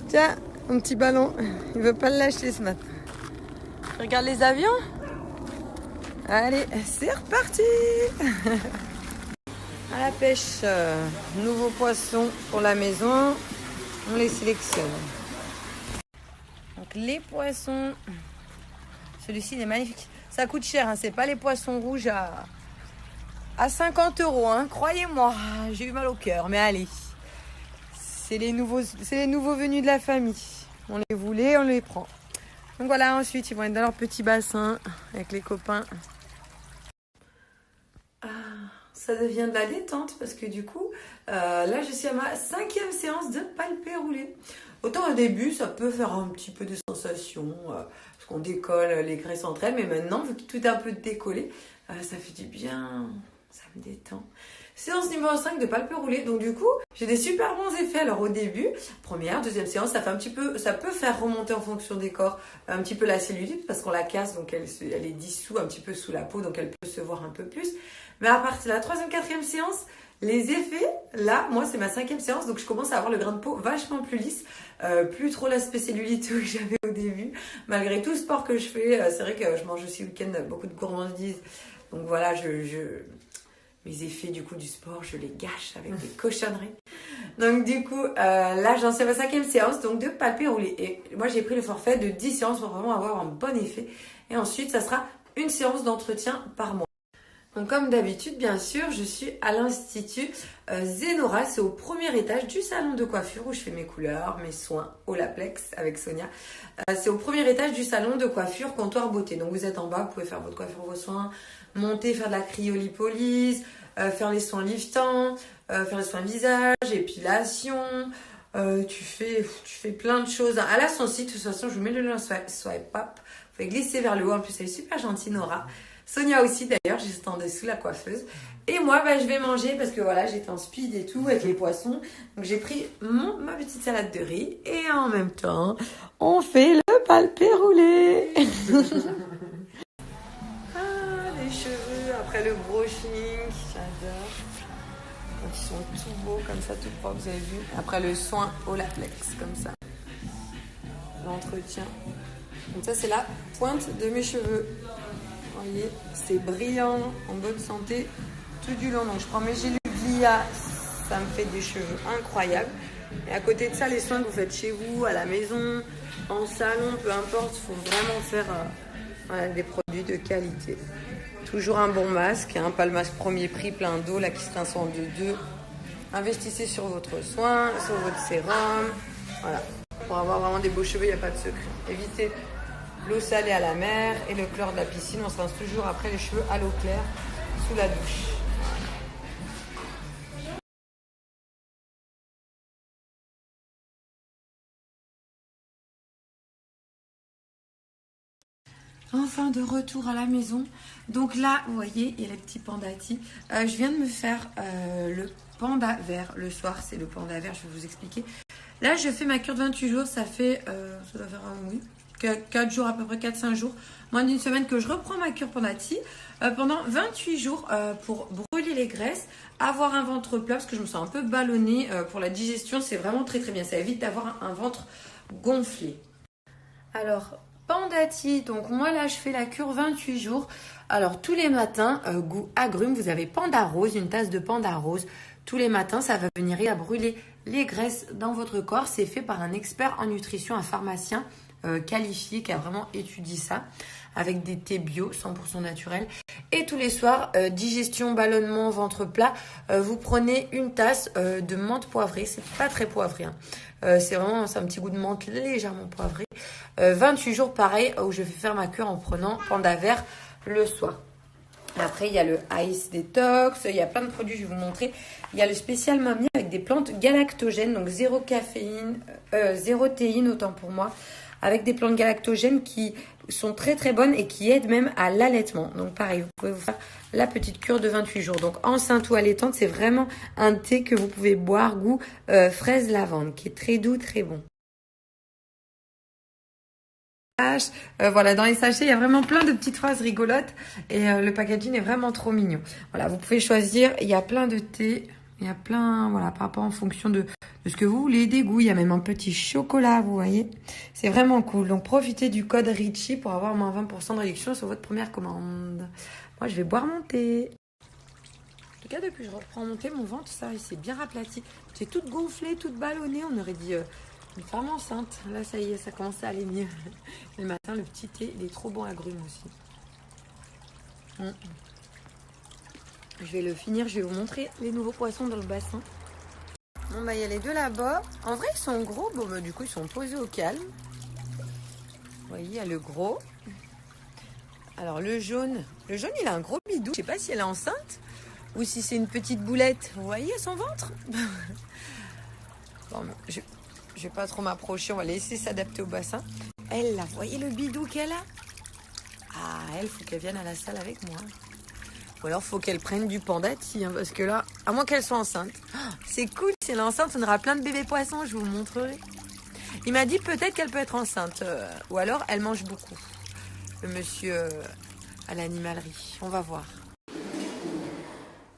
Tiens, mon petit ballon. Il veut pas le lâcher ce matin. Regarde les avions. Allez, c'est reparti. À la pêche. Nouveaux poissons pour la maison. On les sélectionne. Donc les poissons. Celui-ci il est magnifique. Ça coûte cher, hein. C'est pas les poissons rouges à 50 €. Hein. Croyez-moi, j'ai eu mal au cœur. Mais allez, c'est les nouveaux venus de la famille. On les voulait, on les prend. Donc voilà, ensuite ils vont être dans leur petit bassin avec les copains. Ça devient de la détente parce que du coup, là je suis à ma 5e séance de palpé roulé. Autant au début, ça peut faire un petit peu de sensation, parce qu'on décolle les graisses entre elles, mais maintenant, vu que tout est un peu décollé, ça fait du bien, ça me détend. Séance numéro 5 de palpé roulé, donc du coup, j'ai des super bons effets. Alors au début, première, deuxième séance, ça fait un petit peu, ça peut faire remonter en fonction des corps un petit peu la cellulite, parce qu'on la casse, donc elle est dissoute un petit peu sous la peau, donc elle peut se voir un peu plus. Mais à partir de la 3e, 4e séance, les effets, là, moi c'est ma 5e séance, donc je commence à avoir le grain de peau vachement plus lisse, plus trop l'aspect cellulite que j'avais au début. Malgré tout le sport que je fais, c'est vrai que je mange aussi le week-end beaucoup de gourmandises. Donc voilà, mes effets du coup du sport, je les gâche avec des cochonneries. Donc du coup, là j'en suis à ma 5e séance, donc de palpé roulé. Et moi j'ai pris le forfait de 10 séances pour vraiment avoir un bon effet. Et ensuite, ça sera une séance d'entretien par mois. Donc comme d'habitude, bien sûr, je suis à l'Institut Zenora. C'est au premier étage du salon de coiffure où je fais mes couleurs, mes soins Olaplex avec Sonia. C'est au premier étage du salon de coiffure comptoir beauté. Donc vous êtes en bas, vous pouvez faire votre coiffure, vos soins, monter, faire de la cryolipolyse, faire les soins liftants, faire les soins visage, épilation. Tu fais plein de choses. À là, son site, de toute façon, je vous mets le lien swipe up. Vous pouvez glisser vers le haut. En plus, elle est super gentille, Nora. Sonia aussi d'ailleurs, juste en dessous la coiffeuse. Et moi, je vais manger parce que voilà, j'étais en speed et tout avec les poissons. Donc j'ai pris ma petite salade de riz et en même temps, on fait le palpé roulé. Les cheveux après le brushing, j'adore. Donc ils sont tout beaux comme ça, tout propres, vous avez vu. Après le soin Olaplex comme ça. L'entretien. Donc ça c'est la pointe de mes cheveux. Vous voyez, c'est brillant, en bonne santé, tout du long. Donc je prends mes gélules Glia, ça me fait des cheveux incroyables. Et à côté de ça, les soins que vous faites chez vous, à la maison, en salon, peu importe, il faut vraiment faire des produits de qualité. Toujours un bon masque, hein, pas le masque premier prix plein d'eau, là qui se rince en deux. Investissez sur votre soin, sur votre sérum. Voilà, pour avoir vraiment des beaux cheveux, il n'y a pas de secret. Évitez l'eau salée à la mer et le chlore de la piscine. On se rince toujours après les cheveux à l'eau claire sous la douche. Enfin de retour à la maison. Donc là, vous voyez, il y a les petits pandatis. Je viens de me faire le panda vert. Le soir, c'est le panda vert, je vais vous expliquer. Là, je fais ma cure de 28 jours. Ça fait, ça doit faire 4 jours, à peu près 4-5 jours, moins d'une semaine que je reprends ma cure Pandati pendant 28 jours pour brûler les graisses, avoir un ventre plat parce que je me sens un peu ballonnée pour la digestion, c'est vraiment très très bien, ça évite d'avoir un ventre gonflé. Alors, Pandati, donc moi là je fais la cure 28 jours. Alors tous les matins, goût agrumes, vous avez panda rose, une tasse de panda rose. Tous les matins, ça va venir à brûler les graisses dans votre corps. C'est fait par un expert en nutrition, un pharmacien qualifié qui a vraiment étudié ça avec des thés bio 100% naturels. Et tous les soirs, digestion, ballonnement, ventre plat, vous prenez une tasse de menthe poivrée. C'est pas très poivré, hein. C'est vraiment un petit goût de menthe légèrement poivré. 28 jours pareil où je vais faire ma cure en prenant panda vert le soir. Après, il y a le Ice Detox, il y a plein de produits, je vais vous montrer. Il y a le spécial mamie avec des plantes galactogènes, donc zéro caféine, zéro théine, autant pour moi, avec des plantes galactogènes qui sont très très bonnes et qui aident même à l'allaitement. Donc pareil, vous pouvez vous faire la petite cure de 28 jours. Donc enceinte ou allaitante, c'est vraiment un thé que vous pouvez boire goût fraise lavande, qui est très doux, très bon. Voilà, dans les sachets, il y a vraiment plein de petites phrases rigolotes et le packaging est vraiment trop mignon. Voilà, vous pouvez choisir, il y a plein de thés. Il y a plein, voilà, par rapport en fonction de ce que vous voulez, des goûts. Il y a même un petit chocolat, vous voyez. C'est vraiment cool. Donc, profitez du code Richie pour avoir moins 20% de réduction sur votre première commande. Moi, je vais boire mon thé. En tout cas, depuis que je reprends mon thé, mon ventre, ça, il s'est bien raplati. J'étais toute gonflée, toute ballonnée. On aurait dit une femme enceinte. Là, ça y est, ça commence à aller mieux. Le matin, le petit thé, il est trop bon à grumes aussi. Je vais le finir, je vais vous montrer les nouveaux poissons dans le bassin. Bon, bah, il y a les deux là-bas. En vrai, ils sont gros. Bon, bah, du coup, ils sont posés au calme. Vous voyez, il y a le gros. Alors, le jaune, il a un gros bidou. Je sais pas si elle est enceinte ou si c'est une petite boulette. Vous voyez son ventre? Bon, je vais pas trop m'approcher. On va laisser s'adapter au bassin. Elle, là, vous voyez le bidou qu'elle a? Ah, elle, faut qu'elle vienne à la salle avec moi. Ou alors, faut qu'elle prenne du pandati, hein, parce que là, à moins qu'elle soit enceinte. Oh, c'est cool, si elle est enceinte, on aura plein de bébés poissons, je vous montrerai. Il m'a dit peut-être qu'elle peut être enceinte, ou alors elle mange beaucoup. Le monsieur à l'animalerie, on va voir.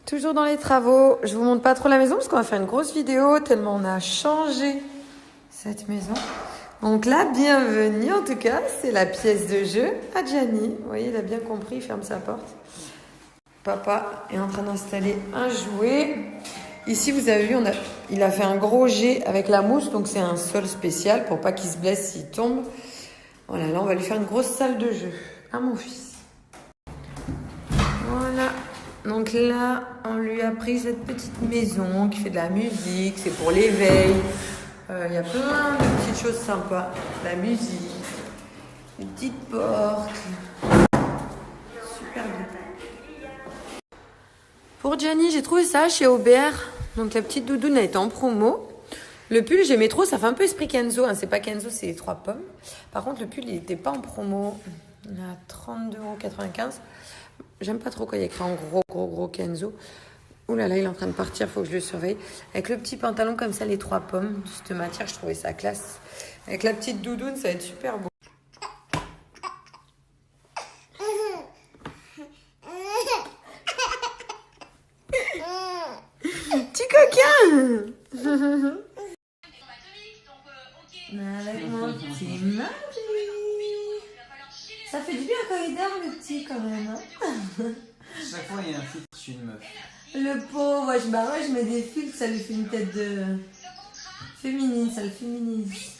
Toujours dans les travaux, je vous montre pas trop la maison, parce qu'on va faire une grosse vidéo, tellement on a changé cette maison. Donc là, bienvenue en tout cas, c'est la pièce de jeu à Gianni. Vous voyez, il a bien compris, il ferme sa porte. Papa est en train d'installer un jouet. Ici, vous avez vu, il a fait un gros jet avec la mousse. Donc, c'est un sol spécial pour pas qu'il se blesse s'il tombe. Voilà, là, on va lui faire une grosse salle de jeu à mon fils. Voilà. Donc là, on lui a pris cette petite maison qui fait de la musique. C'est pour l'éveil. Il y a plein de petites choses sympas. La musique, une petite porte. Super bien. Pour Gianni, j'ai trouvé ça chez Aubert. Donc la petite doudoune a été en promo. Le pull, j'aimais trop, ça fait un peu esprit Kenzo. Hein. C'est pas Kenzo, c'est les 3 pommes. Par contre, le pull, il n'était pas en promo. Il est à 32,95 €. J'aime pas trop quand il y a écrit en gros Kenzo. Ouh là là, il est en train de partir, faut que je le surveille. Avec le petit pantalon comme ça, les 3 pommes de cette matière, je trouvais ça classe. Avec la petite doudoune, ça va être super beau. Petit coquin. Avec mon petit Marie. Ça fait du bien quand il dort, le petit, quand même. Hein. Chaque fois, il y a un filtre sur une meuf. Le pauvre, je mets des filtres, ça lui fait une tête de féminine, ça le féminise.